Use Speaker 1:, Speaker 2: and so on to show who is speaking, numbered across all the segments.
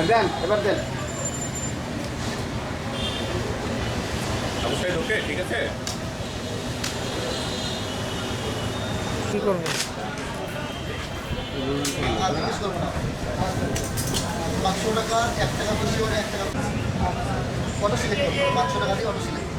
Speaker 1: দেন এবার দেন।
Speaker 2: অবশ্যই ঢোকে, ঠিক আছে।
Speaker 3: কি করবো?
Speaker 1: আর জিজ্ঞেস করবো না। 500 টাকা 1 টাকা বেশি হলে 1 টাকা অটো সিলেক্ট করবো। 500 টাকা দিয়ে অটো সিলেক্ট।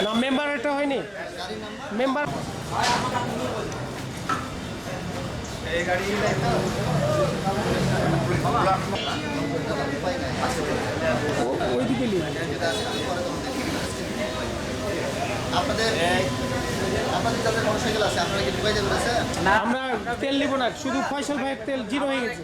Speaker 3: না মেম্বার এটা হয়নি, মেম্বার ওইদিকে নিয়ে
Speaker 1: আপনাদের যাদের মোটরসাইকেল আছে আপনারা কি ঢুকাই যাবেন?
Speaker 3: না, আমরা তেল নিব না, শুধু ফয়সাল ভাইয়ের তেল জিরো হয়ে গেছে।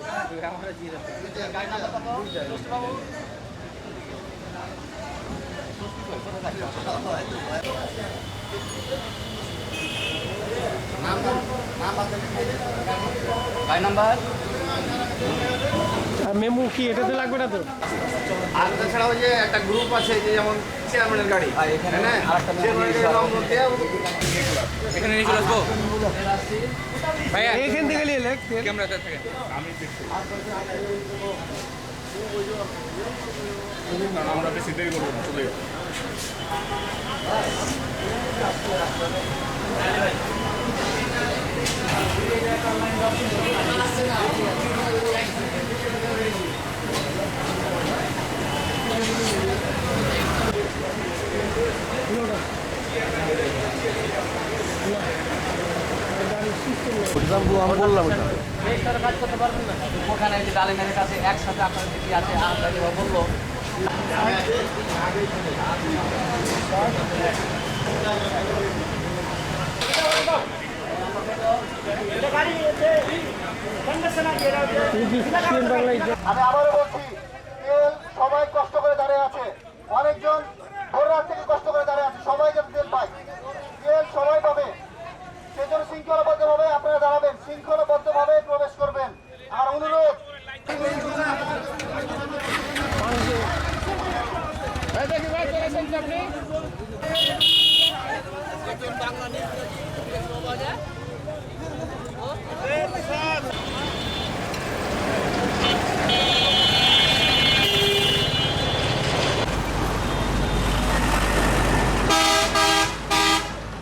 Speaker 3: আর মেমু কি এটাতে লাগবে না তো?
Speaker 4: আর তাছাড়া ওই যে একটা গ্রুপ আছে যে যেমন চেয়ারম্যানের গাড়ি এখানে এখানে নিয়ে চলে আসবো ভাইয়া,
Speaker 3: এখান থেকে নিয়ে লেখ
Speaker 4: ক্যামেরা থেকে আমি আমরা বেশি দেরি করবো না, চলে যাবো।
Speaker 5: কাজ করতে পারবেন না, ওখানে যে ডালিমের কাছে একসাথে আপনার কি আছে আমরা যেভাবে বললো
Speaker 1: আমি আবারও বলছি, তেল সবাই কষ্ট করে দাঁড়িয়ে আছে, অনেকজন ভোর রাত থেকে কষ্ট করে দাঁড়িয়ে আছে, সবাই যেন তেল পায়, তেল সবাই পাবে, সেজন্য শৃঙ্খলাবদ্ধভাবে আপনারা দাঁড়াবেন, শৃঙ্খলাবদ্ধভাবে প্রবেশ করবেন। আর অনুরোধ,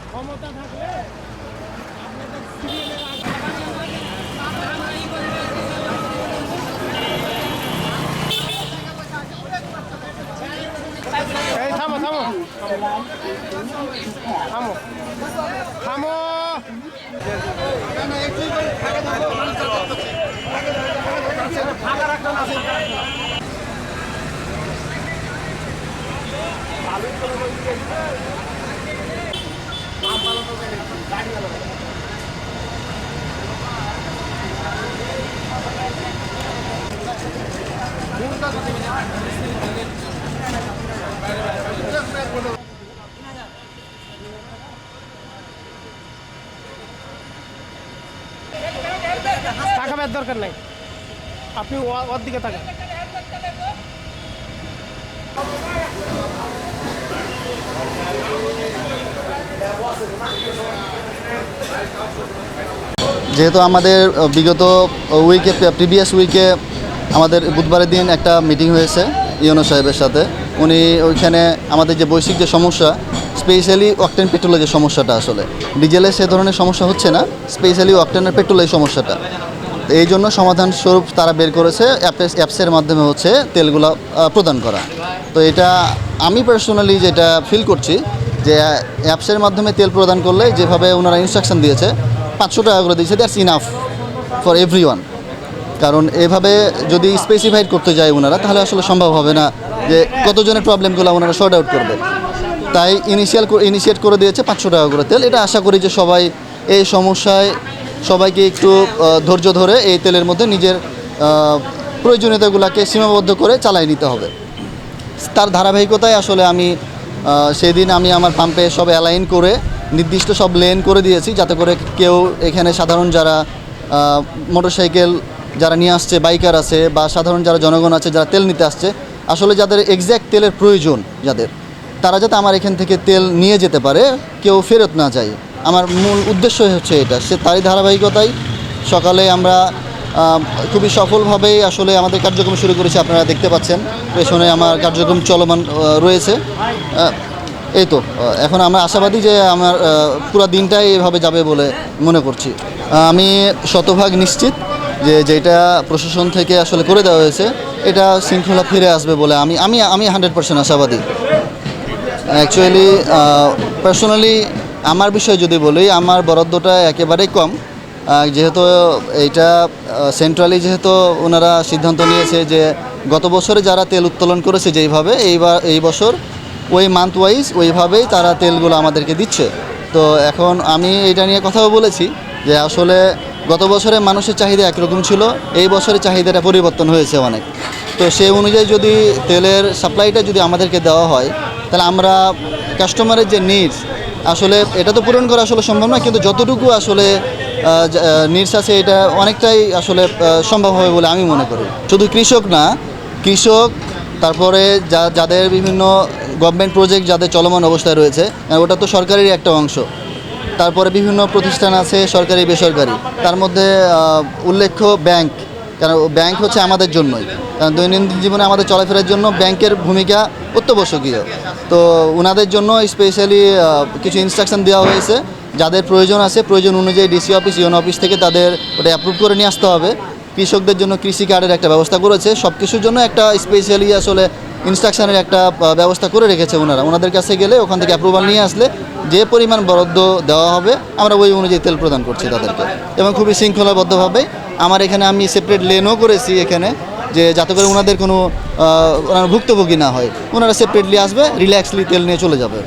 Speaker 3: ক্ষমতা থাকলে আপনাদের সিরিয়ালের এই থামো থামো থামো থামো তাকাবার দরকার নাই, আপনি ওর দিকে তাকান।
Speaker 1: যেহেতু আমাদের বিগত প্রিভিয়াস উইকে আমাদের বুধবারের দিন একটা মিটিং হয়েছে ইউনো সাহেবের সাথে, উনি ওইখানে আমাদের যে বৈশ্বিক যে সমস্যা, স্পেশালি অকটেন পেট্রোলের যে সমস্যাটা, আসলে ডিজেলে সে ধরনের সমস্যা হচ্ছে না, স্পেশালি অকটেনের পেট্রোলের সমস্যাটা, এই জন্য সমাধান স্বরূপ তারা বের করেছে অ্যাপসের মাধ্যমে হচ্ছে তেলগুলো প্রদান করা। তো এটা আমি পার্সোনালি যেটা ফিল করছি যে অ্যাপসের মাধ্যমে তেল প্রদান করলে যেভাবে ওনারা ইনস্ট্রাকশন দিয়েছে 500 টাকা করে দিয়েছে, দ্যাটস ইনাফ ফর এভরিওয়ান। কারণ এভাবে যদি স্পেসিফাইড করতে যায় ওনারা, তাহলে আসলে সম্ভব হবে না যে কতজনের প্রবলেমগুলো ওনারা শর্ট আউট করবে। তাই ইনিশিয়েট করে দিয়েছে 500 টাকা করে তেল। এটা আশা করি যে সবাই এই সমস্যায় সবাইকে একটু ধৈর্য ধরে এই তেলের মধ্যে নিজের প্রয়োজনীয়তাগুলোকে সীমাবদ্ধ করে চালাই নিতে হবে। তার ধারাবাহিকতায় আসলে আমি সেই দিন আমি আমার পাম্পে সব অ্যালাইন করে নির্দিষ্ট সব লেন করে দিয়েছি, যাতে করে কেউ এখানে সাধারণ যারা মোটরসাইকেল যারা নিয়ে আসছে, বাইকার আছে বা সাধারণ যারা জনগণ আছে যারা তেল নিতে আসছে, আসলে যাদের এক্স্যাক্ট তেলের প্রয়োজন যাদের, তারা যাতে আমার এখান থেকে তেল নিয়ে যেতে পারে, কেউ ফেরত না যায়। আমার মূল উদ্দেশ্য হচ্ছে এটা। তারই ধারাবাহিকতায় সকালে আমরা খুবই সফলভাবেই আসলে আমাদের কার্যক্রম শুরু করেছি। আপনারা দেখতে পাচ্ছেন পেছনে আমার কার্যক্রম চলমান রয়েছে। এই তো এখন আমরা আশাবাদী যে আমার পুরো দিনটাই এভাবে যাবে বলে মনে করছি। আমি শতভাগ নিশ্চিত যে যেটা প্রশাসন থেকে আসলে করে দেওয়া হয়েছে এটা শৃঙ্খলা ফিরে আসবে বলে আমি 100% আশাবাদী। অ্যাকচুয়ালি পার্সোনালি আমার বিষয় যদি বলি, আমার বরাদ্দটা একেবারেই কম, যেহেতু এইটা সেন্ট্রালি যেহেতু ওনারা সিদ্ধান্ত নিয়েছে যে গত বছরে যারা তেল উত্তোলন করেছে যেইভাবে এই বছর ওই মান্থ ওয়াইজ ওইভাবেই তারা তেলগুলো আমাদেরকে দিচ্ছে। তো এখন আমি এটা নিয়ে কথাও বলেছি যে আসলে গত বছরে মানুষের চাহিদা একরকম ছিল, এই বছরের চাহিদাটা পরিবর্তন হয়েছে অনেক। তো সেই অনুযায়ী যদি তেলের সাপ্লাইটা যদি আমাদেরকে দেওয়া হয়, তাহলে আমরা কাস্টমারের যে নিডস আসলে এটা তো পূরণ করা আসলে সম্ভব না, কিন্তু যতটুকু আসলে নিডস আছে এটা অনেকটাই আসলে সম্ভব হবে বলে আমি মনে করি। শুধু কৃষক না, কৃষক তারপরে যাদের বিভিন্ন গভর্নমেন্ট প্রজেক্ট যাদের চলমান অবস্থায় রয়েছে, ওটা তো সরকারেরই একটা অংশ। তারপরে বিভিন্ন প্রতিষ্ঠান আছে সরকারি বেসরকারি, তার মধ্যে উল্লেখ্য ব্যাংক, কারণ ব্যাংক হচ্ছে আমাদের জন্যই, কারণ দৈনন্দিন জীবনে আমাদের চলাফেরার জন্য ব্যাংকের ভূমিকা অত্যাবশ্যকীয়। তো ওনাদের জন্য স্পেশালি কিছু ইনস্ট্রাকশন দেওয়া হয়েছে, যাদের প্রয়োজন আছে প্রয়োজন অনুযায়ী ডিসি অফিস, ইউনো অফিস থেকে তাদের ওটা অ্যাপ্রুভ করে নিয়ে আসতে হবে। কৃষকদের জন্য কৃষি কার্ডের একটা ব্যবস্থা করেছে, সব কিছুর জন্য একটা স্পেশালি আসলে ইনস্ট্রাকশনের একটা ব্যবস্থা করে রেখেছে ওনারা। ওনাদের কাছে গেলে ওখান থেকে অ্যাপ্রুভাল নিয়ে আসলে যে পরিমাণ বরাদ্দ দেওয়া হবে আমরা ওই অনুযায়ী তেল প্রদান করছি তাদেরকে, এবং খুবই শৃঙ্খলাবদ্ধভাবে। আমার এখানে আমি সেপারেট লেনও করেছি এখানে, যে যাতে করে ওনাদের কোনো ওনারা ভুক্তভোগী না হয়, ওনারা সেপারেটলি আসবে, রিল্যাক্সলি তেল নিয়ে চলে যাবে।